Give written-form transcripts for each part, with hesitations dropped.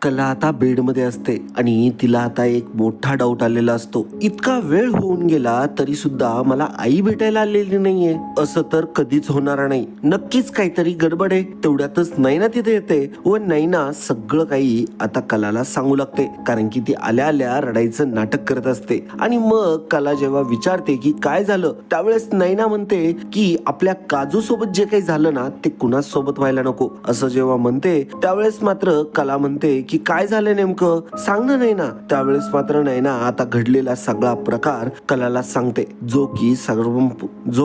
कला आता बेडमध्ये असते आणि तिला आता एक मोठा डाऊट आलेला असतो. इतका वेळ होऊन गेला तरी सुद्धा मला आई भेटायला आलेली नाहीये. असं तर कधीच होणार नाही. नक्कीच काहीतरी गडबड आहे. तेवढ्यातच नैना तिथे येते व नैना सगळं काही आता कलाला सांगू लागते, कारण की ती आल्या आल्या रडायचं नाटक करत असते. आणि मग कला जेव्हा विचारते की काय झालं, त्यावेळेस नैना म्हणते की आपल्या काजू सोबत जे काही झालं ना ते कुणाच सोबत व्हायला नको. असं जेव्हा म्हणते त्यावेळेस मात्र कला म्हणते की काय झालं नेमकं, सांग ना नैना. त्यावेळेस मात्र नैना आता घडलेला सगळा प्रकार कलाला सांगते, जो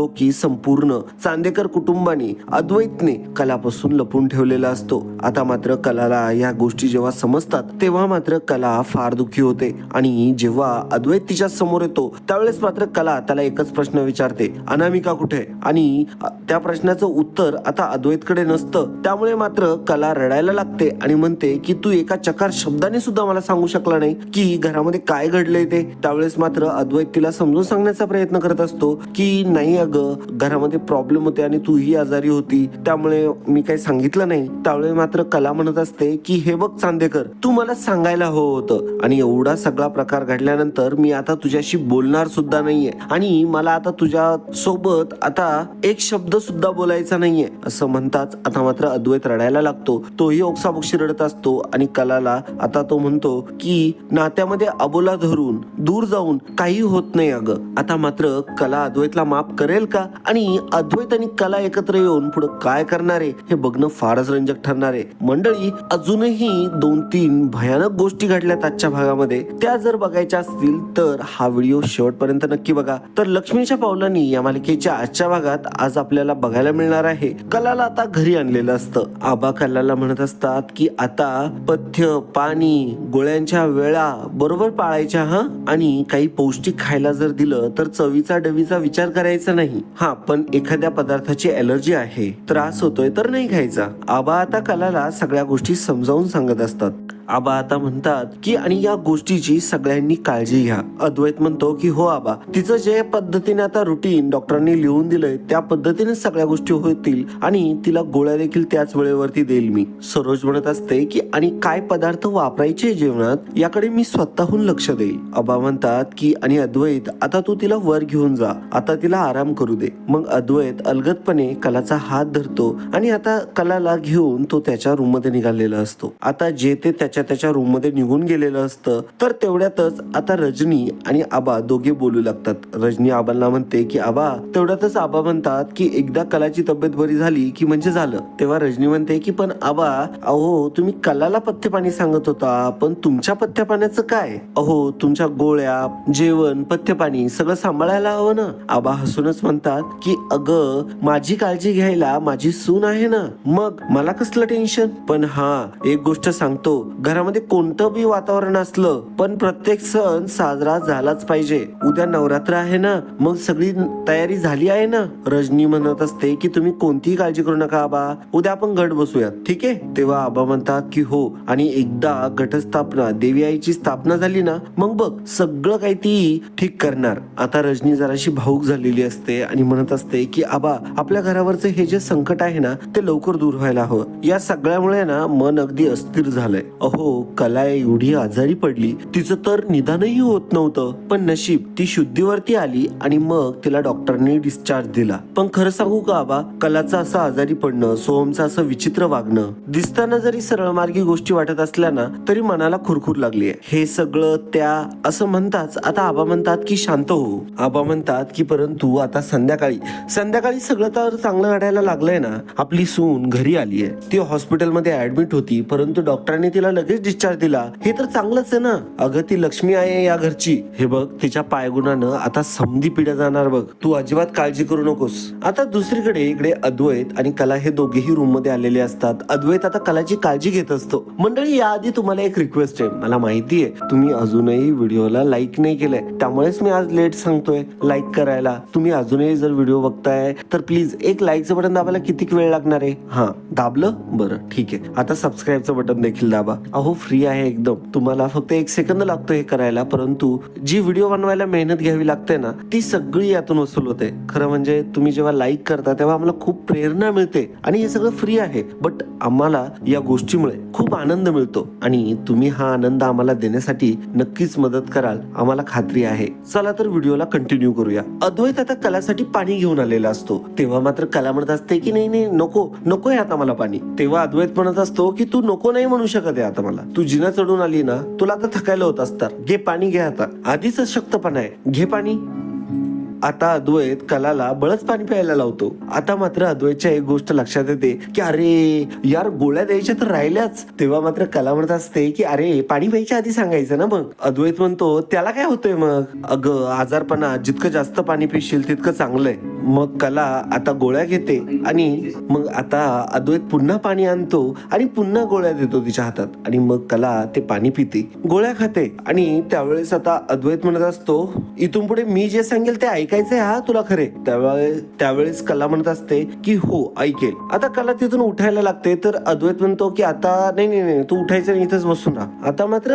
की संपूर्ण चांदेकर कुटुंबाने अद्वैतने कलापासून लपून ठेवलेला असतो. आता मात्र कलाला या गोष्टी जेव्हा समजतात तेव्हा मात्र कला फार दुःखी होते. आणि जेव्हा अद्वैत तिच्या समोर येतो त्यावेळेस मात्र कला त्याला एकच प्रश्न विचारते, अनामिका कुठे? आणि त्या प्रश्नाचं उत्तर आता अद्वैतकडे नसतं. त्यामुळे मात्र कला रडायला लागते आणि म्हणते की तू एका चकार शब्दाने सुद्धा मला सांगू शकला नाही की घरामध्ये काय घडलंय ते. त्यावेळेस मात्र अद्वैत तिला समजून सांगण्याचा प्रयत्न करत असतो की नाही अगं, घरामध्ये प्रॉब्लेम होते आणि तूही आजारी होती, त्यामुळे मी काही सांगितलं नाही. त्यावेळेस मात्र कला म्हणत असते की हे बघ चांदेकर, तू मला सांगायला हवं होतं. आणि एवढा सगळा प्रकार घडल्यानंतर मी आता तुझ्याशी बोलणार सुद्धा नाहीये आणि मला आता तुझ्या सोबत आता एक शब्द सुद्धा बोलायचा नाहीये. असं म्हणताच आता मात्र अद्वैत रडायला लागतो. तोही ओक्साबोक्शी रडत असतो आणि कलाला आता तो म्हणतो की नात्यामध्ये अबोला धरून दूर जाऊन काही होत नाही अगं. आता मात्र कला अद्वैतला माफ करेल का आणि अद्वैत आणि कला एकत्र येऊन पुढे काय करणार आहे हे बघणं फारच रंजक ठरणार आहे. मंडळी, अजूनही 2-3 भयानक गोष्टी घडल्यात आजच्या भागामध्ये. त्या जर बघायच्या असतील तर हा व्हिडिओ शेवटपर्यंत नक्की बघा. तर लक्ष्मीच्या पावलांनी या मालिकेच्या आजच्या भागात आज आपल्याला बघायला मिळणार आहे कलाला आता घरी आणलेलं असतं. आबा कलाला म्हणत असतात की आता पथ्य, पाणी, गोळ्यांच्या वेळा बरोबर पाळायच्या हा, आणि काही पौष्टिक खायला जर दिलं तर चवीचा डवीचा विचार करायचा नाही. हा, पण एखाद्या पदार्थाची ॲलर्जी आहे, त्रास होतोय तर नाही खायचा. आबा आता कलाला सगळ्या गोष्टी समजावून सांगत असतात. आबा आता म्हणतात की आणि या गोष्टीची सगळ्यांनी काळजी घ्या. अद्वैत म्हणतो की हो आबा, तिचं जे पद्धतीने आता रुटीन डॉक्टरांनी लिहून दिलंय त्या पद्धतीने सगळ्या गोष्टी होतील आणि तिला गोळ्या देखील त्याच वेळेवरती देईल मी. सरोज म्हणत असते की आणि काय पदार्थ वापरायचे जेवणात याकडे मी स्वतःहून लक्ष देईल. आबा म्हणतात की आणि अद्वैत, आता तू तिला वर घेऊन जा, आता तिला आराम करू दे. मग अद्वैत अलगदपणे कलाचा हात धरतो आणि आता कलाला घेऊन तो त्याच्या रूम मध्ये निघालेला असतो. आता जे ते त्याच्या रूम मध्ये निघून गेलेलं असतं. तर तेवढ्यातच आता रजनी आणि आबा दोघे बोलू लागतात. रजनी आबांना म्हणते की आबा, तेवढ्यातच आबा म्हणतात की एकदा कलाची तब्येत बरी झाली की म्हणजे झालं. तेव्हा रजनी म्हणते की पण आबा, अहो तुम्ही कलाला पथ्य पाणी सांगत होता, पण तुमच्या पथ्य पाण्याचं काय? अहो तुमच्या गोळ्या, जेवण, पथ्य पाणी सगळं सांभाळायला हवं ना. आबा हसूनच म्हणतात की अगं, माझी काळजी घ्यायला माझी सून आहे ना, मग मला कसलं टेन्शन. पण हा, एक गोष्ट सांगतो, घरामध्ये कोणतं बी वातावरण असलं पण प्रत्येक सण साजरा झालाच पाहिजे. उद्या नवरात्र आहे ना, मग सगळी तयारी झाली आहे ना. रजनी म्हणत असते की तुम्ही कोणतीही काळजी करू नका आबा, उद्या आपण घट बसूयात, ठीक आहे. तेव्हा आबा म्हणतात की हो, आणि एकदा घटस्थापना, देवी आईची स्थापना झाली ना, मग बघ सगळं काही ती ठीक करणार. आता रजनी जराशी भावूक झालेली असते आणि म्हणत असते की आबा, आपल्या घरावरचं हे जे संकट आहे ना ते लवकर दूर व्हायला हवं. या सगळ्यामुळे ना मन अगदी अस्थिर झालंय. अहो, कला एवढी आजारी पडली, तिचं तर निदानही होत नव्हतं, पण नशीब ती शुद्धीवरती आली आणि मग तिला डॉक्टरने डिस्चार्ज दिला. पण खरं सांगू का आबा, कलाचं असं आजारी पडणं, सोहमचं असं विचित्र वागणं, दिसताना जरी सरळ मार्गी गोष्टी वाटत असल्या ना तरी मनाला खुरखुर लागली आहे. हे सगळं त्या असं म्हणताच आता आबा म्हणतात की शांत हो. आबा म्हणतात की परंतु आता संध्याकाळी सगळं तर चांगलं घडायला लागलंय ना. आपली सून घरी आली आहे, ती हॉस्पिटलमध्ये ऍडमिट होती, परंतु डॉक्टरांनी तिला लगेच डिस्चार्ज दिला. हे तर चांगलंच आहे ना. अगं, ती लक्ष्मी आहे या घरची. हे बघ, तिच्या पायगुणानं आता समधी पिढ्या जाणार बघ. तू अजिबात काळजी करू नकोस. आता दुसरीकडे इकडे अद्वैत आणि कला हे दोघेही रूम मध्ये आलेले असतात. अद्वैत आता कलाची काळजी घेत असतो. मंडळी, याआधी तुम्हाला एक रिक्वेस्ट आहे. मला माहिती आहे तुम्ही अजूनही व्हिडिओला लाईक नाही केलंय, त्यामुळेच मी आज लेट सांगतोय लाईक करायला. तुम्ही अजूनही जर व्हिडिओ बघताय तर प्लीज एक लाईकचं बटन दाबायला किती वेळ लागणार आहे? हा, दाबलं? बरं, ठीक आहे. आता सबस्क्राईबचं बटन देखील दाबा अहो फ्री आहे एकदम, तुम्हाला फक्त 1 सेकंद लागतो हे करायला, परंतु जी व्हिडिओ बनवायला मेहनत घ्यावी लागते ना ती सगळी यातून वसूल होते. खरं म्हणजे तुम्ही जेव्हा लाईक करता तेव्हा आम्हाला खूप प्रेरणा मिळते आणि हे सगळं फ्री आहे, बट आम्हाला या गोष्टीमुळे खूप आनंद मिळतो आणि तुम्ही हा आनंद आम्हाला देण्यासाठी नक्कीच मदत कराल, आम्हाला खात्री आहे. चला तर व्हिडिओला कंटिन्यू करूया. अद्वैत आता कलासाठी पाणी घेऊन आलेला असतो, तेव्हा मात्र कला म्हणत असते की नाही नाही नको नको आहे आता मला पाणी. तेव्हा अद्वैत म्हणत असतो की तू नको नाही म्हणू शकत आहे आता मला, तू जिना चढून आली ना, तुला आता थकायला होत असतात, घे पाणी घे, आता आधीच शक्तपणा आहे, घे पाणी. आता अद्वैत कलाला बळच पाणी प्यायला लावतो. आता मात्र अद्वैतच्या एक गोष्ट लक्षात येते की अरे यार गोळ्या द्यायच्या तर राहिल्याच. तेव्हा मात्र कला म्हणत असते की अरे पाणी प्यायच्या आधी सांगायचं ना. मग अद्वैत म्हणतो त्याला काय होतंय मग, अगं आजारपणा जितकं जास्त पाणी पिशील तितकं चांगलंय. मग कला आता गोळ्या घेते आणि मग आता अद्वैत पुन्हा पाणी आणतो आणि पुन्हा गोळ्या देतो तिच्या हातात आणि मग कला ते पाणी पिते, गोळ्या खाते. आणि त्यावेळेस आता अद्वैत म्हणत असतो इथून पुढे मी जे सांगेल ते ऐकायचंय हा तुला खरे. त्यावेळेस कला म्हणत असते की हो ऐकेल. आता कला तिथून उठायला लागते तर अद्वैत म्हणतो की आता नाही नाही नाही तू उठायचं नाही, इथंच बसून राहा. आता मात्र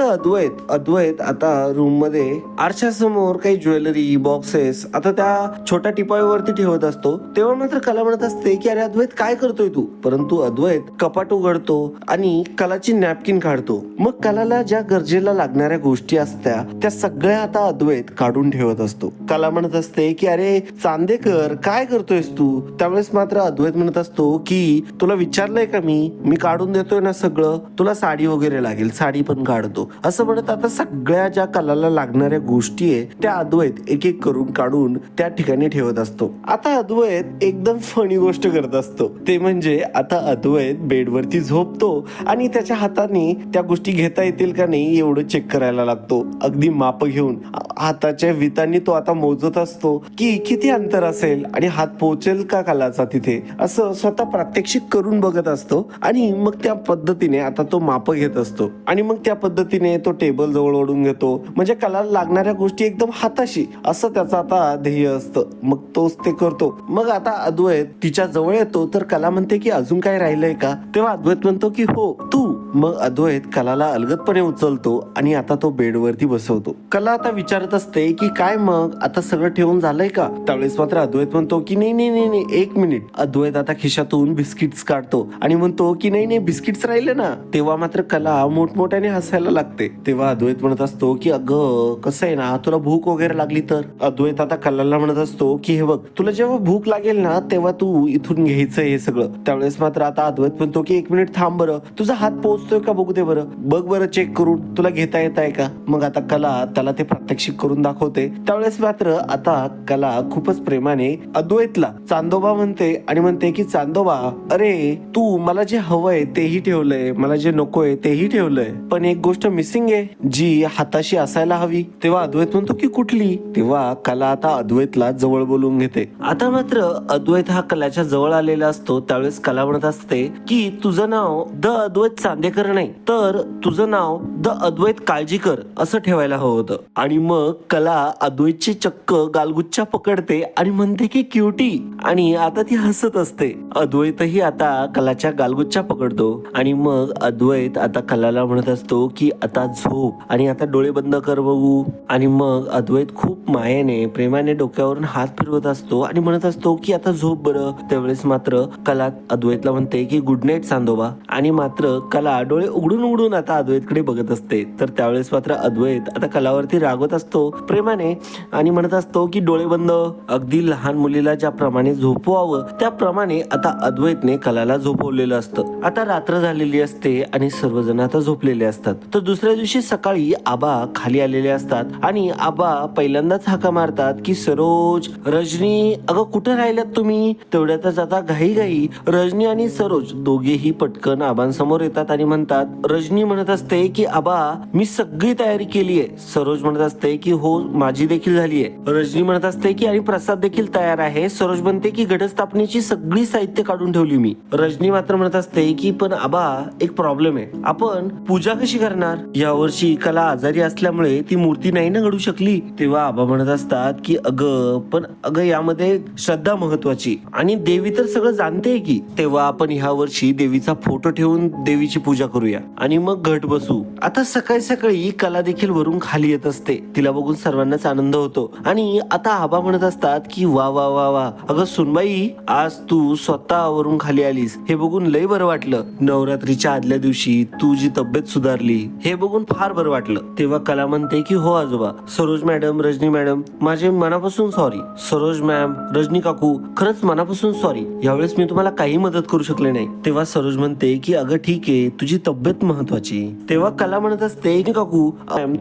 अद्वैत आता रूम मध्ये आरशासमोर काही ज्वेलरी बॉक्सेस आता त्या छोट्या टिपाईवरती ठेवत असतो. तेव्हा मात्र कला म्हणत असते की अरे अद्वैत काय करतोय तू. परंतु अद्वैत कपाट उघडतो आणि कलाची नॅपकिन काढतो. मग कलाला ज्या गरजेला लागणाऱ्या गोष्टी असत्या त्या सगळ्या आता अद्वैत काढून ठेवत असतो. कला म्हणत असते की अरे चांदेकर काय करतोयस तू. त्यावेळेस मात्र अद्वैत म्हणत असतो की तुला विचारलंय का मी काढून देतोय ना सगळं, तुला साडी वगैरे लागेल साडी पण काढतो. असं म्हणत आता सगळ्या ज्या कलाला लागणाऱ्या गोष्टी आहे त्या अद्वैत एक एक करून काढून त्या ठिकाणी ठेवत असतो. आता अद्वैत एकदम फनी गोष्ट करत असतो, ते म्हणजे आता अद्वैत बेडवरती झोपतो आणि त्याच्या हाताने त्या गोष्टी घेता येतील का नाही एवढं चेक करायला लागतो. अगदी माप घेऊन हाताच्या वितांनी तो आता मोजत असतो की किती अंतर असेल आणि हात पोहोचेल का कलाचा तिथे, असं स्वतः प्रात्यक्षिक करून बघत असतो. आणि मग त्या पद्धतीने आता तो माप घेत असतो आणि मग त्या पद्धतीने तो टेबल जवळ ओढून घेतो, म्हणजे कलाला लागणाऱ्या गोष्टी एकदम हाताशी, असं त्याचं आता ध्येय असतं. मग तोच ते करतो. मग आता अद्वैत तिच्या जवळ येतो तर कला म्हणते की अजून काय राहिलंय का. तेव्हा अद्वैत म्हणतो की हो तू. मग अद्वैत कलाला अलगदपणे उचलतो आणि आता तो बेडवरती बसवतो. कला आता विचारत असते की काय मग आता सगळं ठेवून झालंय का. त्यावेळेस मात्र अद्वैत म्हणतो की नाही नाही नाही 1 मिनिट. अद्वैत आता खिशातून बिस्किट्स काढतो आणि म्हणतो की नाही नाही बिस्किट्स राहिले ना. तेव्हा मात्र कला मोठमोठ्याने हसायला लागते. तेव्हा अद्वैत म्हणत असतो की अगं कसं आहे ना, तुला भूक वगैरे लागली तर. अद्वैत आता कलाला म्हणत असतो की हे बघ तुला जेव्हा भूक लागेल ना तेव्हा तू इथून घ्यायचं हे सगळं. त्यावेळेस मात्र आता अद्वैत म्हणतो की 1 मिनिट थांब बरं, तुझा हात पोहोचतोय का बघू दे बरं, बघ बरं चेक करून तुला घेता येत आहे का. मग आता कला त्याला ते प्रात्यक्षिक करून दाखवते. त्यावेळेस मात्र आता कला खूपच प्रेमाने अद्वैतला चांदोबा म्हणते आणि म्हणते की चांदोबा अरे तू मला जे हवंय तेही ठेवलंय, मला जे नकोय तेही ठेवलंय, पण एक गोष्ट मिसिंग आहे जी हाताशी असायला हवी. तेव्हा अद्वैत म्हणतो की कुठली. तेव्हा कला आता अद्वैतला जवळ बोलून घेते. आता मात्र अद्वैत हा कलाच्या जवळ आलेला असतो. त्यावेळेस कला म्हणत असते की तुझं नाव द अद्वैत चांदेकर नाही तर तुझं नाव द अद्वैत काळजीकर असं ठेवायला हवं होतं. आणि मग कला अद्वैतची चक्क गालगुच्चा पकडते आणि म्हणते की क्युटी, आणि आता ती हसत असते. अद्वैतही आता कलाच्या गालगुच्चा पकडतो आणि मग अद्वैत आता कलाला म्हणत असतो की आता झोप आणि आता डोळे बंद कर बघू. आणि मग अद्वैत खूप मायेने प्रेमाने डोक्यावरून हात फिरवत असतो आणि म्हणत असतो की आता झोप बरं. त्यावेळेस मात्र कला अद्वैतला म्हणते की गुड नाईट चांदोबा. आणि मात्र कला डोळे उघडून उघडून आता अद्वैतकडे बघत असते. तर त्यावेळेस मात्र अद्वैत आता कलावरती रागवत असतो प्रेमाने आणि म्हणत असतो की डोळे बंद. अगदी लहान मुलीला ज्याप्रमाणे झोपवावं त्याप्रमाणे आता अद्वैतने कलाला झोपवलेलं असतं. आता रात्र झालेली असते आणि सर्वजण आता झोपलेले असतात. तर दुसऱ्या दिवशी सकाळी आबा खाली आलेले असतात आणि आबा पहिल्यांदाच हाका मारतात की सरोज, रजनी, अगं कुठे राहिल्यात तुम्ही. तेवढ्यातच आता घाई रजनी आणि सरोज दोघेही पटकन आबांसमोर येतात आणि म्हणतात. रजनी म्हणत असते की आबा मी सगळी तयारी केली आहे. सरोज म्हणत असते की हो माझी देखील झाली आहे. रजनी म्हणत असते की आणि प्रसाद देखील तयार आहे. सरोज म्हणते की घटस्थापनेची सगळी साहित्य काढून ठेवली मी. रजनी मात्र म्हणत असते की पण आबा एक प्रॉब्लेम आहे, आपण पूजा कशी करणार. यावर्षी कला आजारी असल्यामुळे ती मूर्ती नाही ना घडू शकली. तेव्हा आबा म्हणत असतात की अगं यामध्ये आहे श्रद्धा महत्वाची आणि देवी तर सगळं जाणते की. तेव्हा आपण ह्या वर्षी देवीचा फोटो ठेवून देवीची पूजा करूया आणि मग घट बसू. आता सकाळी सकाळी कला देखील वरून खाली येत असते. तिला बघून सर्वांनाच आनंद होतो आणि आता आबा म्हणत असतात की वा वा वा वा, अगं सुनबाई आज तू स्वतः वरून खाली आलीस, हे बघून लय बरं वाटलं. नवरात्रीच्या आदल्या दिवशी तुझी तब्येत सुधारली हे बघून फार बरं वाटलं. तेव्हा कला म्हणते की हो आजोबा, सरोज मॅडम, रजनी मॅडम, माझे मनापासून सॉरी. सरोज मॅम, रजनी काकू, खरंच मनापासून सॉरी, यावेळेस मी तुम्हाला काही मदत करू शकले नाही. तेव्हा सरोज म्हणते की अगं ठीक आहे, तुझी तब्येत महत्वाची. तेव्हा कला म्हणत असते की काकू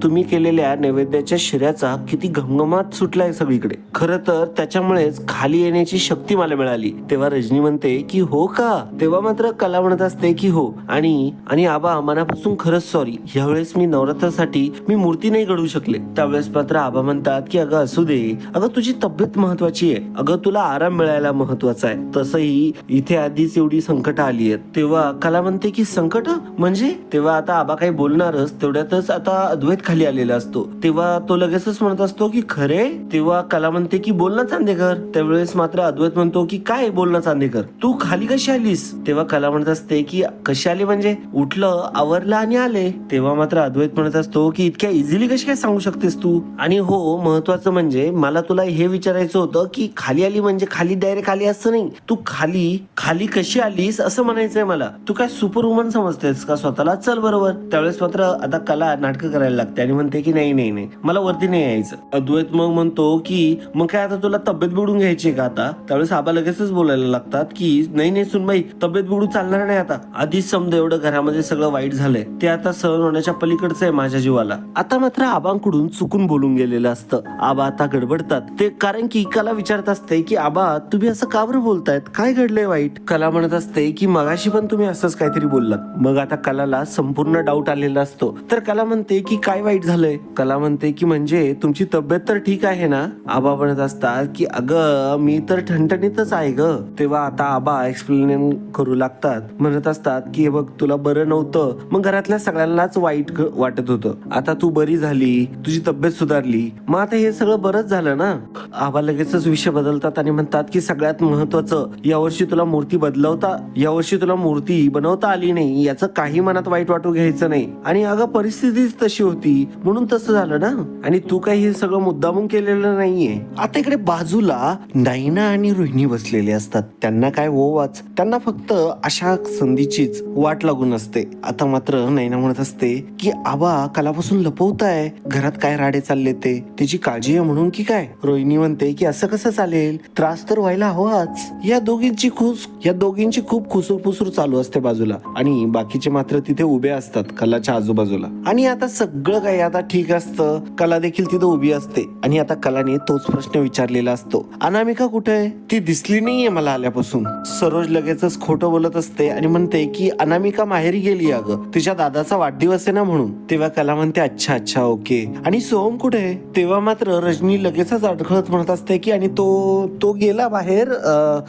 तुम्ही केलेल्या नैवेद्याच्या शिऱ्याचा किती घमघमाट सुटलाय सगळीकडे, खरं तर त्याच्यामुळेच खाली येण्याची शक्ती मला मिळाली. तेव्हा रजनी म्हणते की हो का. तेव्हा मात्र कला म्हणत असते की हो, आणि आबा मनापासून खरंच सॉरी, यावेळेस मी नवरात्रासाठी मी मूर्ती नाही घडवू शकले. त्यावेळेस मात्र आबा म्हणतात की अगं असू दे, अगं तुझी तब्येत महत्वाची आहे, अगं तुला आराम मिळायला महत्वाचा आहे, तसंही इथे आधीच एवढी संकट आली आहेत. तेव्हा कला म्हणते की संकट म्हणजे. तेव्हा आता आबा काही बोलणारच तेवढ्यातच आता अद्वैत खाली आलेला असतो. तेव्हा तो लगेचच म्हणत असतो की खरे. तेव्हा कला म्हणते की बोल ना चांदेकर. त्यावेळेस मात्र अद्वैत म्हणतो की काय बोल ना चांदेकर, तू खाली कशी आलीस. तेव्हा कला म्हणत असते की कशी आली म्हणजे उठलं, आवरलं आणि आले. तेव्हा मात्र अद्वैत म्हणत असतो की इतक्या इझिली कशी काय सांगू शकतेस तू. आणि हो, महत्वाचं म्हणजे मला तुला हे विचारायचं होतं की खाली आली म्हणजे खाली डायरेक्ट आली असं नाही, तू खाली कशी आलीस असं म्हणायचंय मला. तू काय सुपर वुमन समजतेस का स्वतःला. चल बरोबर. त्यावेळेस मात्र आता कला नाटकं करायला लागते आणि म्हणते की नाही नाही नाही, मला वरती नाही यायचं. अद्वैत मग म्हणतो की मग काय आता तुला तब्येत बिघडून घ्यायची का आता. त्यावेळेस आबा लगेचच बोलायला लागतात की नाही नाही सुनबाई, तब्येत बिघडून चालणार नाही आता. आधीच समजा एवढं घरामध्ये सगळं वाईट झालंय, ते आता सहन होण्याच्या पलीकडचं आहे माझ्या जीवाला. आता मात्र आबांकडून चुकून बोलून गेलेलं असतं. आबा आता गडबडतात ते, कारण की कला विचारत असते की आबा तुम्ही असं का बरं बोलतायत, काय घडलंय वाईट. कला म्हणत असते की मगाशी पण तुम्ही असंच काहीतरी बोललात. मग आता कलाला संपूर्ण डाऊट आलेला असतो. तर कला म्हणते की काय वाईट झालंय. कला म्हणते की म्हणजे तुमची तब्येत तर ठीक आहे ना. आबा म्हणत असतात की अगं मी तर ठणठणीतच आहे ग. तेव्हा आता आबा एक्सप्लेन करू लागतात, म्हणत असतात की हे बघ तुला बरं नव्हतं, मग घरातल्या सगळ्यांनाच वाईट वाटत होतं, आता तू बरी झाली, तुझी तब्येत सुधारली, मग आता हे सगळं बरंच झालं ना. आबा लगेचच विषय बदलतात आणि म्हणतात की सगळ्यात महत्वाचं, यावर्षी तुला मूर्ती बनवता आली नाही, याचं काही मनात वाईट वाटू घ्यायचं नाही. आणि अगं परिस्थितीच तशी होती म्हणून तसं झालं ना, आणि तू काही हे सगळं मुद्दामून केलेलं नाहीये. आता इकडे बाजूला नैना आणि रोहिणी बसलेले असतात. त्यांना काय वाच, त्यांना फक्त अशा संधीचीच वाट लागून असते. आता मात्र नैना म्हणत असते की आबा कलापासून लपवताय, घरात काय राडे चालले ते, त्याची काळजी आहे म्हणून की काय. रोहिणी म्हणते की असं कसं चालेल, त्रास तर व्हायला हवाच. या दोघींची खूप खुसूरपुसूर चालू असते बाजूला, आणि बाकीचे मात्र तिथे उभे असतात कलाच्या आजूबाजूला. आणि आता सगळं काही आता ठीक असतं. कला देखील तिथे उभी असते आणि आता कलाने तोच प्रश्न विचारलेला असतो, अनामिका कुठे आहे, ती दिसली नाहीये मला आल्यापासून. सरोज लगेचच खोटं बोलत असते आणि म्हणते की अनामिका माहेरी गेली अगं, तिच्या दादाचा वाढदिवस आहे ना म्हणून. तेव्हा कला म्हणते अच्छा ओके, आणि सोहम कुठे आहे. तेव्हा मात्र रजनी लगेचच अडखळत म्हणत असते की आणि तो गेला बाहेर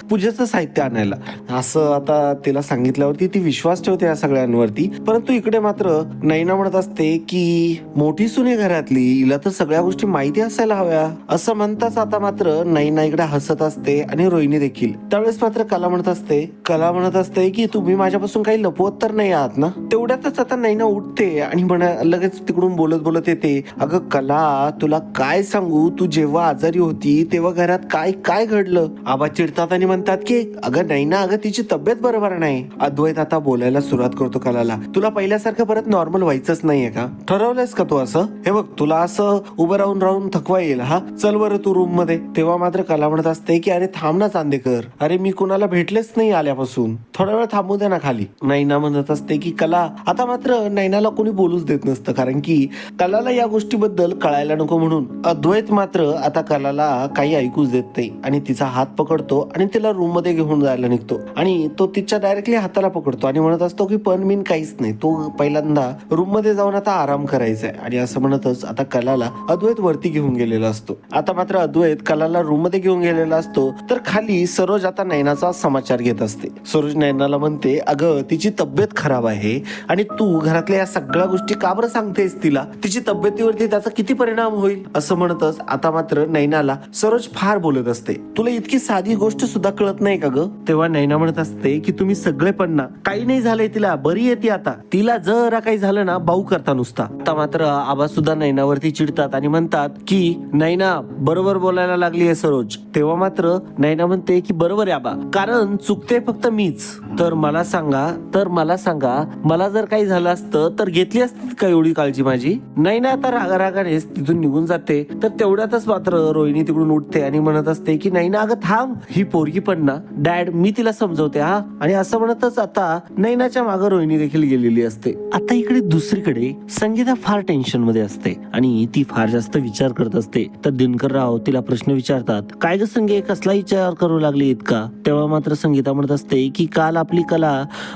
पूजेचं साहित्य आणायला. असं आता तिला सांगितल्यावरती ती विश्वास ठेवते या सगळ्यांवरती. परंतु इकडे मात्र नैना म्हणत असते की मोठी सुने घरातली, हिला तर सगळ्या गोष्टी माहिती असायला हव्या. असं म्हणताच आता मात्र नैना इकडे हसत असते आणि रोहिणी देखील. त्यावेळेस मात्र कला म्हणत असते की तुम्ही माझ्यापासून काही लपवत तर नाही आहात ना. तेवढ्यातच आता नैना उठते आणि लगेच तिकडून बोलत येते, अगं कला तुला काय सांगू, तू जेव्हा आजारी होती तेव्हा घरात काय घडलं. आबा चिडतात आणि म्हणतात की अगं नैना, अगं तिची तब्येत बरोबर नाही. अद्वैत आता बोलायला सुरुवात करतो कलाला, तुला पहिल्यासारखं परत नॉर्मल व्हायचंच नाहीये का, ठरवलंयस का तू असं. हे बघ तुला असं उभं राहून थकवा येईल, हा चल बरं तू रूम मध्ये. तेव्हा मात्र कला म्हणत असते की अरे थांब ना चांदेकर, अरे मी कुणाला भेटलेच नाही आल्यापासून, थोडा वेळ थांबू दे ना खाली. नैना म्हणत असते की कला. आता मात्र नैनाला कोणी बोलूच देत नसतं, कारण की कलाला या गोष्टीबद्दल कळायला नको म्हणून. अद्वैत मात्र आता कलाला काही ऐकूच देत नाही आणि तिचा हात पकडतो आणि तिला रूम मध्ये घेऊन जायला निघतो. आणि तो तिच्या डायरेक्टली हाताला पकडतो आणि म्हणत असतो की पण मी काहीच नाही, तो पहिल्यांदा रूम मध्ये जाऊन आता आराम करायचाय. आणि असं म्हणतच आता कलाला अद्वैत वरती घेऊन गेलेला असतो. आता मात्र अद्वैत कलाला रूम मध्ये घेऊन गेलेला असतो, तर खाली सरोज आता नैनाचा समाचार घेत असते. सरोज नैनाला म्हणते, अगं तिची तब्येत खराब आहे आणि तू घरातल्या या सगळ्या गोष्टी का बरं सांगतेस तिला, तिची तब्येतीवरती त्याचा किती परिणाम होईल. असं म्हणतच आता मात्र नैनाला मला सरोज फार बोलत असते, तुला इतकी साधी गोष्ट सुद्धा कळत नाही का ग? तेव्हा नैना म्हणत असते की तुम्ही सगळे पण ना, काही नाही झालंय तिला, बरी येते आता, तिला जरा काही झालं ना भाऊ करता नुसता. आता मात्र आबा सुद्धा नैनावरती चिडतात आणि म्हणतात की नैना बरोबर बोलायला लागली आहे सरोज. तेव्हा मात्र नैना म्हणते की बरोबर आहे आबा, कारण चुकते फक्त मीच. तर मला सांगा मला जर काही झालं असतं तर घेतली असती का एवढी काळजी माझी? नैना आता रागारागानेच तिथून निघून जाते. तर तेवढ्यातच मात्र रोहिणी तिकडून उठते आणि म्हणत असते की नैना अगं थांब, ही पोरगी पण ना डॅड मी तिला समजवते हा. आणि असं म्हणतच आता नैनाच्या मागे रोहिणी देखील गेलेली असते. आता इकडे दुसरीकडे संगीता फार टेन्शन मध्ये असते आणि ती फार जास्त विचार करत असते. तर दिनकर राव तिला प्रश्न विचारतात, काय ग संगे कसला विचार करू लागली इतका? तेव्हा मात्र संगीता म्हणत असते की काल आपली कला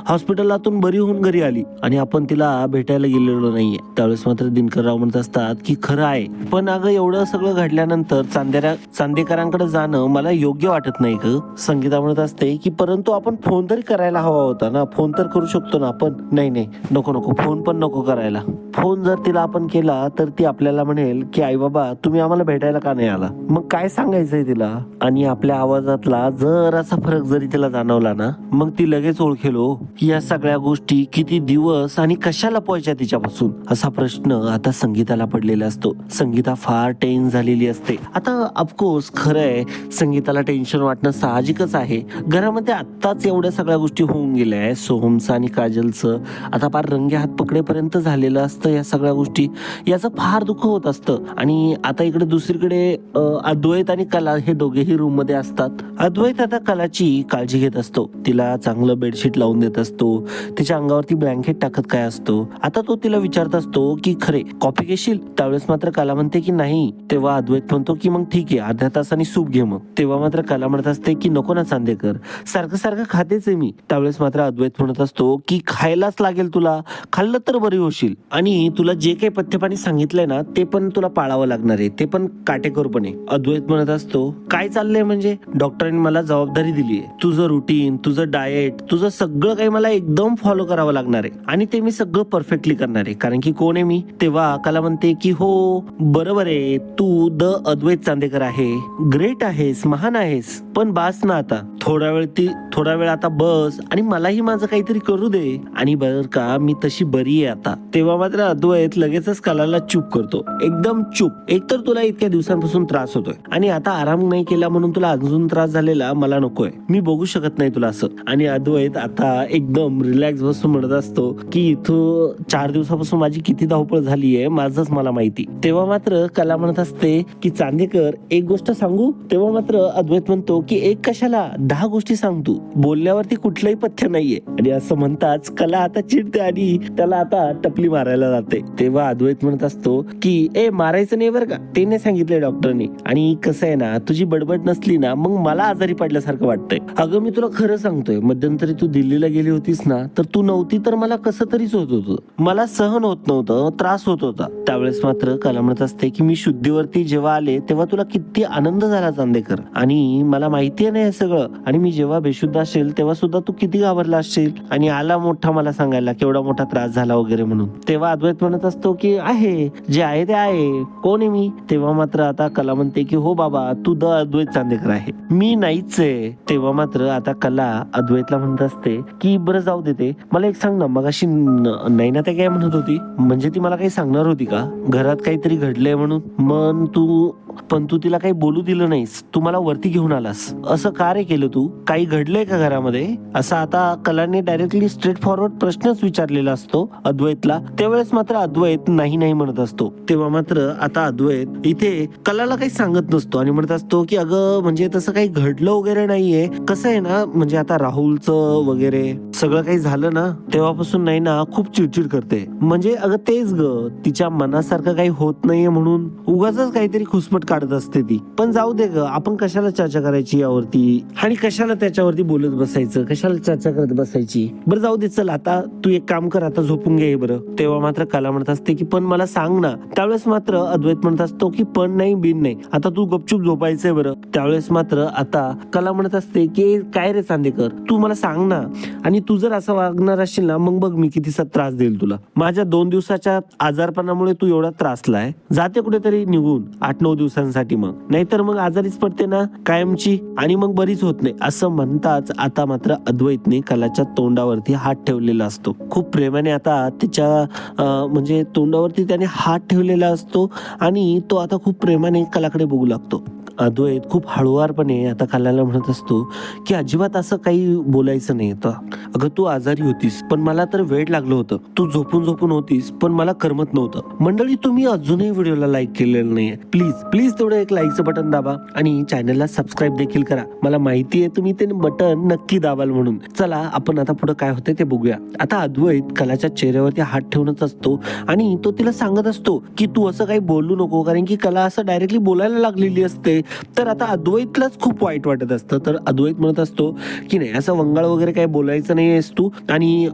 हॉस्पिटलातून बरी होऊन घरी आली आणि आपण तिला भेटायला गेलेलो नाहीये. त्यावेळेस मात्र दिनकर राव म्हणत असतात की खरं आहे, पण अगं एवढं सगळं घडल्यानंतर चांदेकरांकडे जाणं मला योग्य वाटत नाही ग. संगीता म्हणत असते की परंतु आपण फोन तरी करायला हवा होता ना, फोन तर करू शकतो ना आपण. नाही नको फोन पण नको करायला. फोन जर तिला आपण केला तर ती आपल्याला म्हणेल की आई बाबा तुम्ही आम्हाला भेटायला का नाही आला, मग काय सांगायचंय तिला? आणि आपल्या आवाजातला जर असा फरक जरी तिला जाणवला ना, मग ती लगेच ओळखेल की या सगळ्या गोष्टी किती दिवस आणि कशाला पोहायच्या तिच्यापासून, असा प्रश्न आता संगीताला पडलेला असतो. संगीता फार टेन्स झालेली असते. आता ऑफकोर्स खरंय, संगीताला टेन्शन वाटणं साहजिकच आहे. घरामध्ये आत्ताच एवढ्या सगळ्या गोष्टी होऊन गेल्या आहे. सोहमचं आणि काजलचं आता फार रंगे हात पकडेपर्यंत झालेलं असतं या सगळ्या गोष्टी. याचं फार दुःख होत असतं. आणि आता इकडे दुसरीकडे अद्वैत आणि कला हे दोघेही रूम मध्ये असतात. अद्वैत आता कलाची काळजी घेत असतो, तिला चांगलं बेडशीट लावून देत असतो, तिच्या अंगावरती ब्लँकेट टाकत काय असतो. आता तो तिला विचारत असतो की खरे कॉफी घेशील? त्यावेळेस मात्र कला म्हणते की नाही. तेव्हा अद्वैत म्हणतो की मग ठीक आहे, अर्ध्या तासाने सूप घे मग. तेव्हा मात्र कला म्हणत असते की नको ना चांदेकर, सारखं खातेच आहे मी. त्यावेळेस मात्र अद्वैत म्हणत असतो की खायलाच लागेल तुला, खाल्लं तर बरी होशील. आणि तुला जे काही पथ्यपाणी सांगितलंय ना ते पण तुला पाळावं लागणार आहे, ते पण काटेकोरपणे. अद्वैत म्हणत असतो काय चाललंय म्हणजे? डॉक्टरांनी मला जबाबदारी दिली आहे, तुझं रुटीन, तुझं डाएट, तुझं सगळं काही मला एकदम फॉलो करावं लागणार आहे आणि ते मी सगळं परफेक्टली करणार आहे, कारण की कोण आहे मी. तेव्हा कला म्हणते की हो बरोबर आहे, तू द अद्वैत चांदेकर आहे, ग्रेट आहेस, महान आहेस, पण बास ना आता, थोडा वेळ आता बस आणि मलाही माझं काहीतरी करू दे. आणि बर का मी तशी बरी आहे आता. तेव्हा मात्र अद्वैत लगेचच कलाला चूप करतो, एकदम चूप. एकतर तुला इतक्या दिवसांपासून त्रास होतोय आणि आता आराम नाही केला म्हणून तुला अजून त्रास झालेला मला नकोय, मी बघू शकत नाही तुला असं. आणि अद्वैत आता एकदम रिलॅक्स बसून म्हणत असतो की इथं 4 दिवसापासून माझी किती धावपळ झालीये माझंच मला माहिती. तेव्हा मात्र कला म्हणत असते की चांदेकर एक गोष्ट सांगू? तेव्हा मात्र अद्वैत म्हणतो की एक कशाला, 10 गोष्टी सांग तू, बोलण्यावरती कुठलंही पथ्य नाहीये. आणि असं म्हणताच कला आता चिडते आणि त्याला आता टपली मारायला जाते. तेव्हा अद्वैत म्हणत असतो की मारायचं नाही बरं का, ते नाही सांगितलंय डॉक्टरनी. आणि कसं आहे ना, तुझी बडबड नसली ना मग मला आजारी पडल्यासारखं वाटतंय. अगं मी तुला खरं सांगतोय, मध्यंतरी तू दिल्लीला गेली होतीस ना, तर तू नव्हती तर मला कसं तरीच होत होतं, मला सहन होत नव्हतं, त्रास होत होता. त्यावेळेस मात्र कला म्हणत असते की मी शुद्धीवरती जेव्हा आले तेव्हा तुला किती आनंद झाला चांदेकर, आणि मला माहितीये ना हे सगळं. आणि मी जेव्हा बेशुद्ध असेल तेव्हा सुद्धा तू किती घाबरला असशील आणि आला मोठा मला सांगायला केवढा मोठा त्रास झाला वगैरे म्हणून. तेव्हा अद्वैत म्हणत असतो की आहे, जे आहे ते आहे, कोण आहे मी? तेव्हा मात्र आता कला म्हणते की हो बाबा तू द अद्वैत चांदेकर आहे, मी नाहीच आहे. तेव्हा मात्र आता कला अद्वैतला म्हणत असते की बरं जाऊ देते, मला एक सांग ना, मग अशी नैना ते काय म्हणत होती, म्हणजे ती मला काही सांगणार होती का घरात काहीतरी घडलंय म्हणून? पण तू तिला काही बोलू दिलं नाहीस, तू मला वरती घेऊन आलास, असं का रे केलं तू? काही घडलंय का घरामध्ये? असा आता कलाने डायरेक्टली स्ट्रेट फॉरवर्ड प्रश्नच विचारलेला असतो अद्वैतला. त्यावेळेस मात्र अद्वैत नाही म्हणत असतो. तेव्हा मात्र आता अद्वैत इथे कलाला काही सांगत नसतो आणि म्हणत असतो की अगं म्हणजे तसं काही घडलं वगैरे नाहीये, कसं आहे ना, म्हणजे आता राहुलचं वगैरे सगळं काही झालं ना तेव्हापासून नाही ना खूप चिडचिड करते. म्हणजे अगं तेच ग, तिच्या मनासारखं काही होत नाहीये म्हणून उगाच काहीतरी खुसपट काढत असते ती. पण जाऊ दे ग, आपण कशाला चर्चा करायची यावरती आणि कशाला त्याच्यावरती बोलत बसायचं, कशाला चर्चा करत बसायची. बरं जाऊ दे, चल आता तू एक काम कर, आता झोपून घे बरं. तेव्हा मात्र कला म्हणत असते की पण मला सांग ना. त्यावेळेस मात्र अद्वैत म्हणत असतो की पण नाही बिन नाही, आता तू गपचूप झोपायचंय बरं. त्यावेळेस मात्र आता कला म्हणत असते की काय रे चांदेकर, तू मला सांग ना, आणि तू जर असं वागणार असशील ना मग बघ मी कितीसा त्रास देईल तुला. माझ्या 2 दिवसाच्या आजारपणामुळे तू एवढा त्रासलाय, जाते कुठेतरी निघून 8-9 दिवसांसाठी, मग नाहीतर मग आजारीच पडते ना कायमची आणि मग बरीच होत नाही. असं म्हणताच आता मात्र अद्वैतने कलाच्या तोंडावरती हात ठेवलेला असतो. खूप प्रेमाने आता तिच्या म्हणजे तोंडावरती त्याने हात ठेवलेला असतो आणि तो आता खूप प्रेमाने कलाकडे बघू लागतो. अद्वैत खूप हळुवारपणे आता कलाला म्हणत असतो की अजिबात असं काही बोलायचं नाही होतं. अगं तू आजारी होतीस पण मला तर वेळ लागलं होतं, तू झोपून होतीस पण मला करमत नव्हतं. मंडळी, तुम्ही अजूनही व्हिडिओला लाईक केलेलं नाहीये, प्लीज तेवढं एक लाईकचं बटन दाबा आणि चॅनलला सबस्क्राईब देखील करा. मला माहिती आहे तुम्ही ते बटन नक्की दाबाल म्हणून. चला आपण आता पुढे काय होतंय ते बघूया. आता अद्वैत कलाच्या चेहऱ्यावरती हात ठेवूनच असतो आणि तो तिला सांगत असतो की तू असं काही बोलू नको, कारण की कला असं डायरेक्टली बोलायला लागलेली असते. तर आता अद्वैतलाच खूप वाईट वाटत असतं. तर अद्वैत म्हणत असतो की नाही, असं वंगाळ वगैरे काही बोलायचं नाहीयेस तू, आणि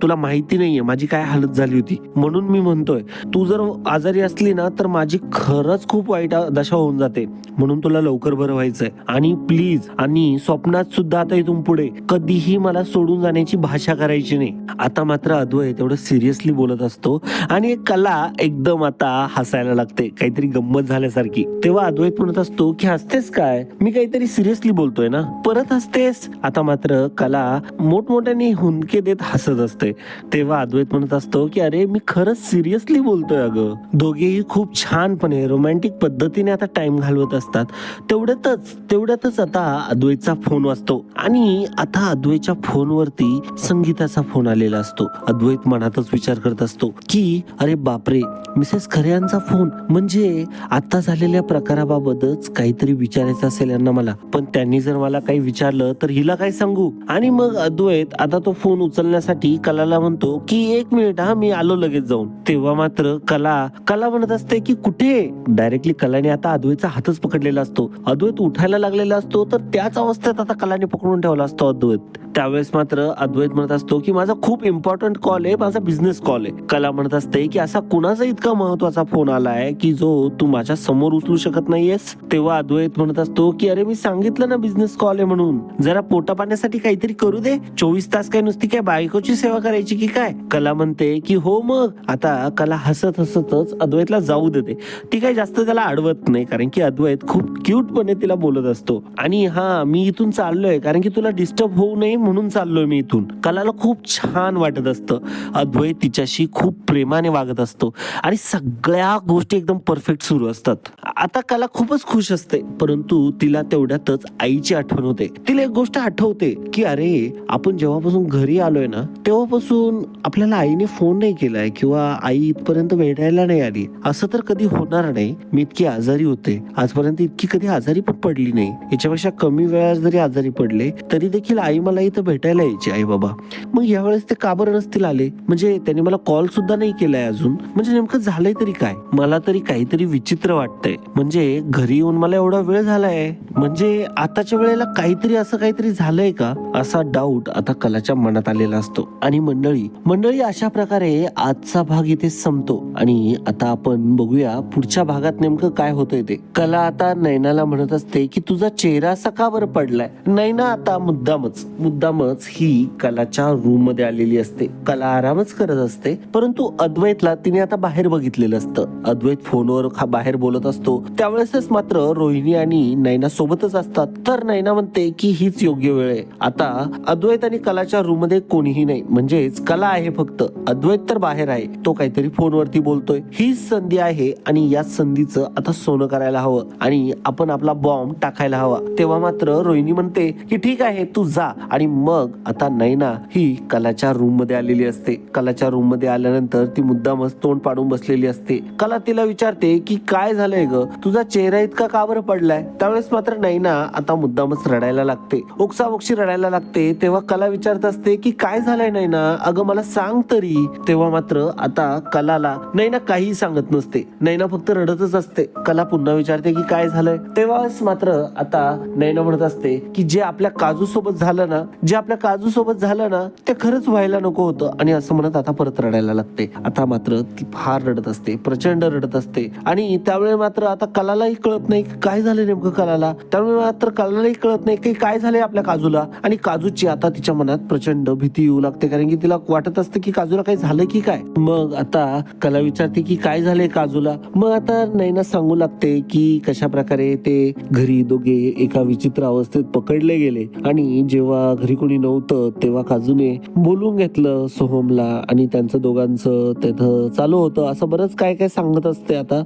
तुला माहिती नाहीये माझी काय हालत झाली होती, म्हणून मी म्हणतोय तू जर आजारी असली ना तर माझी खरंच खूप वाईट दशा होऊन जाते, म्हणून तुला लवकर बरं व्हायचंय. आणि प्लीज, आणि स्वप्नात सुद्धा आता इथून पुढे कधीही मला सोडून जाण्याची भाषा करायची नाही. आता मात्र अद्वैत एवढं सिरियसली बोलत असतो आणि कला एकदम आता हसायला लागते, काहीतरी गंमत झाल्यासारखी. तेव्हा अद्वैत म्हणत असतो की हसतेस काय, मी काहीतरी सिरियसली बोलतोय ना, परत हसतेस. आता मात्र कला मोठमोठ्याने हुंदके देत हसत असते. तेव्हा अद्वैत म्हणत असतो की अरे मी खरंच सिरियसली बोलतोय अगं. दोघेही खूप छानपणे रोमॅन्टिक पद्धतीने आता टाइम घालवत असतात. तेवढ्यातच आता अद्वैतचा फोन वाजतो आणि आता अद्वैतच्या फोनवरती संगीताचा फोन आलेला असतो. अद्वैत मनातच विचार करत असतो की अरे बापरे, मिसेस खरे यांचा फोन, म्हणजे आता झालेल्या प्रकाराबाबतच काहीतरी विचारायचं असेल यांना मला, पण त्यांनी जर मला काही विचारलं तर हिला काय सांगू. आणि मग अद्वैत आता तो फोन उचलण्यासाठी कलाला म्हणतो की 1 मिनिट हा, मी आलो लगेच जाऊन. तेव्हा मात्र कला म्हणत असते की कुठे. डायरेक्टली कलाने आता अद्वैतचा हातच पकडलेला असतो. अद्वैत उठायला लागलेला असतो तर त्याच अवस्थेत आता कलाने पकडून ठेवला असतो अद्वैत. त्यावेळेस मात्र अद्वैत म्हणत असतो की माझा खूप इम्पॉर्टंट कॉल आहे, माझा बिझनेस कॉल आहे. कला म्हणत असते की असा कुणाचा इतका महत्वाचा फोन आलाय की जो तू माझ्या समोर उचलू शकत नाहीयेस. तेव्हा अद्वैत म्हणत असतो की अरे मी सांगितलं ना बिझनेस कॉल आहे म्हणून, जरा पोटा पाण्यासाठी काहीतरी करू दे. 24 तास काय नुसती काय बायकोची सेवा करायची की काय. कला म्हणते की हो मग. आता कला हसतच अद्वैतला जाऊ देते. ती काही जास्त त्याला अडवत नाही, कारण की अद्वैत खूप क्यूटपणे तिला बोलत असतो. आणि हा, मी इथून चाललोय कारण की तुला डिस्टर्ब होऊ नये म्हणून चाललोय मी इथून. कलाला खूप छान वाटत असतं. अद्वैत तिच्याशी खूप प्रेमाने वागत असतो आणि सगळ्या गोष्टी एकदम परफेक्ट सुरू असतात. आता कला खूपच खुश असते, परंतु तिला तेवढ्यातच आईची आठवण होते. तिला एक गोष्ट आठवते की अरे आपण जेव्हापासून घरी आलोय ना तेव्हापासून आपल्याला आईने फोन नाही केलाय किंवा आई इथपर्यंत भेटायला नाही आली. असं तर कधी होणार नाही. मी इतकी आजारी होते, आजपर्यंत इतकी कधी आजारी पण पडली नाही. याच्यापेक्षा कमी वेळात जरी आजारी पडले तरी देखील आई मला इथं भेटायला यायची, आई बाबा. मग यावेळेस ते का बरं नसतील आले, म्हणजे त्यांनी मला कॉल सुद्धा नाही केलाय अजून. म्हणजे नेमकं झालंय तरी काय, मला तरी काहीतरी विचित्र वाटतंय. म्हणजे घरी येऊन मला एवढा वेळ झालाय, म्हणजे आताच्या वेळेला काहीतरी झालंय का, असा डाऊट आता कलाच्या मनात आलेला असतो. आणि मंडळी अशा प्रकारे आजचा भाग इथे संपतो आणि आता आपण बघूया पुढच्या भागात नेमकं काय होतंय ते. कला आता नैनाला म्हणत असते की तुझा चेहरा असा का बरं पडलाय. नैना आता मुद्दामच ही कलाच्या रूम मध्ये आलेली असते. कला आरामच करत असते, परंतु अद्वैतला तिने आता बाहेर बघितलेलं असतं. अद्वैत फोनवर बाहेर बोलत असतो. त्यावेळेसच मात्र रोहिणी आणि नैना सोबतच असतात. तर नैना म्हणते की हीच योग्य वेळ आहे. आता अद्वैत आणि कलाच्या रूम मध्ये कोणीही नाही, म्हणजेच कला आहे फक्त. अद्वैत तर बाहेर आहे, तो काहीतरी फोनवरती बोलतोय. हीच संधी आहे आणि या संधीचं आता सोनं करायला हवं आणि आपण आपला बॉम्ब टाकायला हवा. तेव्हा मात्र रोहिणी म्हणते की ठीक आहे तू जा. आणि मग आता नैना ही कलाच्या रूम मध्ये आलेली असते. कलाच्या रूम मध्ये आल्यानंतर ती मुद्दामच तोंड पाडून बसलेली असते. कला तिला विचारते की काय झालंय ग, तुझा चेहरा इतका का बरं पडलाय. त्यावेळेस मात्र नैना आता मुद्दामच रडायला लागते, ओक्साबोक्शी रडायला लागते. तेव्हा कला विचारत असते की काय झालंय नैना, अगं मला सांग तरी. तेव्हा मात्र आता कलाला नैना काही सांगत नसते. नैना फक्त रडतच असते. कला पुन्हा विचारते की काय झालंय. तेव्हाच मात्र आता नैना म्हणत असते की जे आपल्या काजू सोबत झालं ना जे आपल्या काजू सोबत झालं ना ते खरंच व्हायला नको होतं. आणि असं म्हणत आता परत रडायला लागते. आता मात्र ती फार रडत असते, प्रचंड रडत असते. आणि त्यावेळी मात्र आता कलालाही कळत नाही काय झालं नेमकं कलाला. त्यामुळे मात्र कलालाही कळत नाही की काय झालंय आपल्या काजूला. आणि काजूची आता तिच्या मनात प्रचंड भीती येऊ लागते, कारण की तिला वाटत असते की काजूला काही झालं की काय. मग आता कला विचारते की काय झालंय काजूला. मग आता नैना सांगू लागते की कशा प्रकारे ते घरी दोघे एका विचित्र अवस्थेत पकडले गेले आणि जेव्हा घरी कोणी नव्हतं तेव्हा काजूने बोलून घेतलं सोहमला आणि त्यांचं दोघांचं तिथं चालू होतं. असं बरंच काय काय सांगत असते आता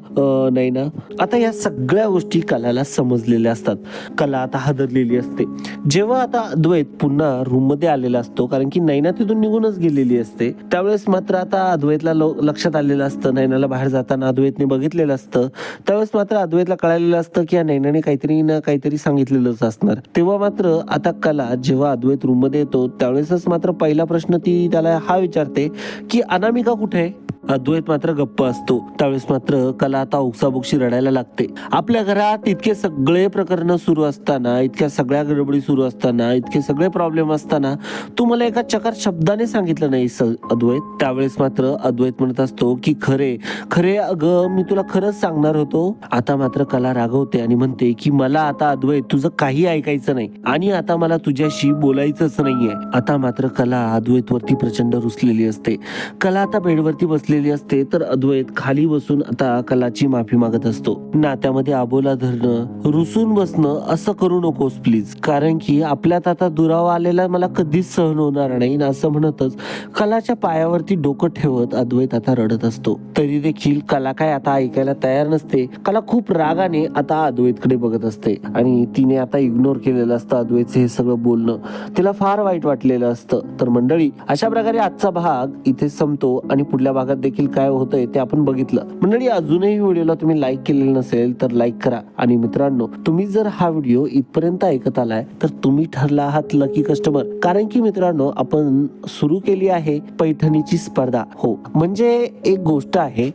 नैना. आता या सगळ्या गोष्टी कलाला समजलेल्या असतात. कला आता हादरलेली असते. जेव्हा आता अद्वैत पुन्हा रूम मध्ये आलेला असतो, कारण की नैना तिथून निघूनच गेलेली असते, त्यावेळेस मात्र आता अद्वैतला लक्षात आलेलं असतं. नैनाला बाहेर जाताना अद्वैतने बघितलेलं असतं. त्यावेळेस मात्र अद्वैतला कळालेलं असतं की या नैनाने काहीतरी ना काहीतरी सांगितलेलंच असणार. तेव्हा मात्र आता कला जेव्हा अद्वैत रूम मध्ये येतो त्यावेळेसच मात्र पहिला प्रश्न ती त्याला हा विचारते की अनामिका कुठे आहे. अद्वैत मात्र गप्प असतो. त्यावेळेस मात्र कला आता उकसाबुकशी रडायला लागते. आपल्या घरात इतके सगळे प्रकरण सुरू असताना, इतक्या सगळ्या गडबडी सुरू असताना, इतके सगळे प्रॉब्लेम असताना तू मला एका चकार शब्दाने सांगितलं नाही अद्वैत. त्यावेळेस मात्र अद्वैत म्हणत असतो की खरे खरे अगं मी तुला खरंच सांगणार होतो. आता मात्र कला रागवते आणि म्हणते की मला आता अद्वैत तुझं काही ऐकायचं नाही आणि आता मला तुझ्याशी बोलायचंच नाहीये. आता मात्र कला अद्वैत वरती प्रचंड रुसलेली असते. कला आता बेडवरती बसलेली असते तर अद्वैत खाली बसून आता कलाची माफी मागत असतो. नात्यामध्ये आबोला धरणं, रुसून बसणं असं करू नकोस प्लीज, कारण की आपल्यात आता दुरावा आलेला मला कधीच सहन होणार नाही. असं म्हणतच कलाच्या पायावरती डोकं ठेवत अद्वैत आता रडत असतो. तरी देखील कला काय आता ऐकायला तयार नसते. कला खूप रागाने आता अद्वैतकडे बघत असते आणि तिने आता इग्नोर केलेलं असतं अद्वैतचं हे सगळं बोलणं. तिला फार वाईट वाटलेलं असतं. तर मंडळी, अशा प्रकारे आजचा भाग इथे संपतो आणि पुढल्या भागात देखील काय होतंय ते आपण बघितलं. मंडळी, अजूनही व्हिडिओला तुम्ही लाईक केलेलं नसेल तर लाईक करा. आणि मित्रांनो, तुम्ही जर हा व्हिडिओ इथपर्यंत ऐकत आलाय तर तुम्ही ठरला आहात लकी कस्टमर, कारण की मित्रांनो आपण सुरू केली आहे पैठणीची स्पर्धा. हो, म्हणजे एक गोष्ट आहे,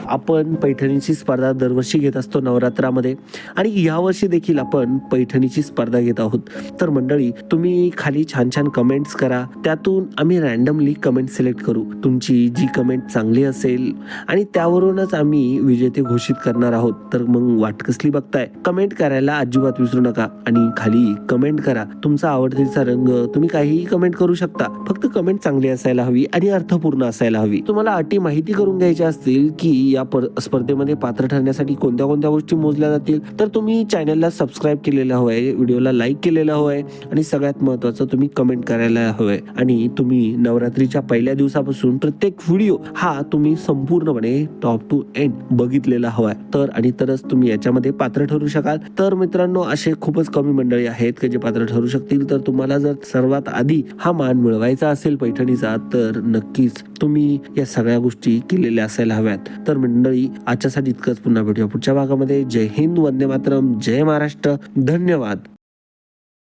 आपण पैठणीची स्पर्धा दरवर्षी घेत असतो नवरात्रामध्ये आणि यावर्षी देखील आपण पैठणीची स्पर्धा घेत आहोत. तर मंडळी, तुम्ही खाली छान छान कमेंट्स करा. त्यातून आम्ही रॅन्डमली कमेंट सिलेक्ट करू. तुमची जी कमेंट चांगली असेल आणि त्यावरूनच आम्ही विजेते घोषित करणार आहोत. तर मग वाट कसली बघताय, कमेंट करायला अजिबात विसरू नका आणि खाली कमेंट करा तुमचा आवडतीचा रंग. तुम्ही काहीही कमेंट करू शकता, फक्त कमेंट चांगली असायला हवी आणि अर्थपूर्ण असायला हवी. तुम्हाला अटी माहिती करून घ्यायच्या असतील की या स्पर्धेमध्ये पात्र ठरण्यासाठी कोणत्या कोणत्या गोष्टी मोजल्या जातील तर तुम्ही चॅनलला सबस्क्राईब केलेलं हवंय, व्हिडिओला लाईक केलेलं हवंय आणि सगळ्यात महत्वाचं तुम्ही कमेंट करायला हवंय. आणि तुम्ही नवरात्रीच्या पहिल्या दिवसापासून प्रत्येक व्हिडिओ हा तुम्ही संपूर्णपणे टॉप टू एंड बघितलेला हवाय. तर आणि तरच तुम्ही याच्यामध्ये पात्र ठरू शकाल. तर मित्रांनो, असे खूपच कमी मंडळी आहेत की जे पात्र ठरू शकतील. तर तुम्हाला जर सर्वात आधी हा मान मिळवायचा असेल पैठणीचा तर नक्कीच तुम्ही या सगळ्या गोष्टी केलेल्या असायला हव्यात. तर मंडळी, आजच्यासाठी इतकंच. पुन्हा भेटूया पुढच्या भागामध्ये. जय हिंद, वंदे मातरम, जय महाराष्ट्र, धन्यवाद.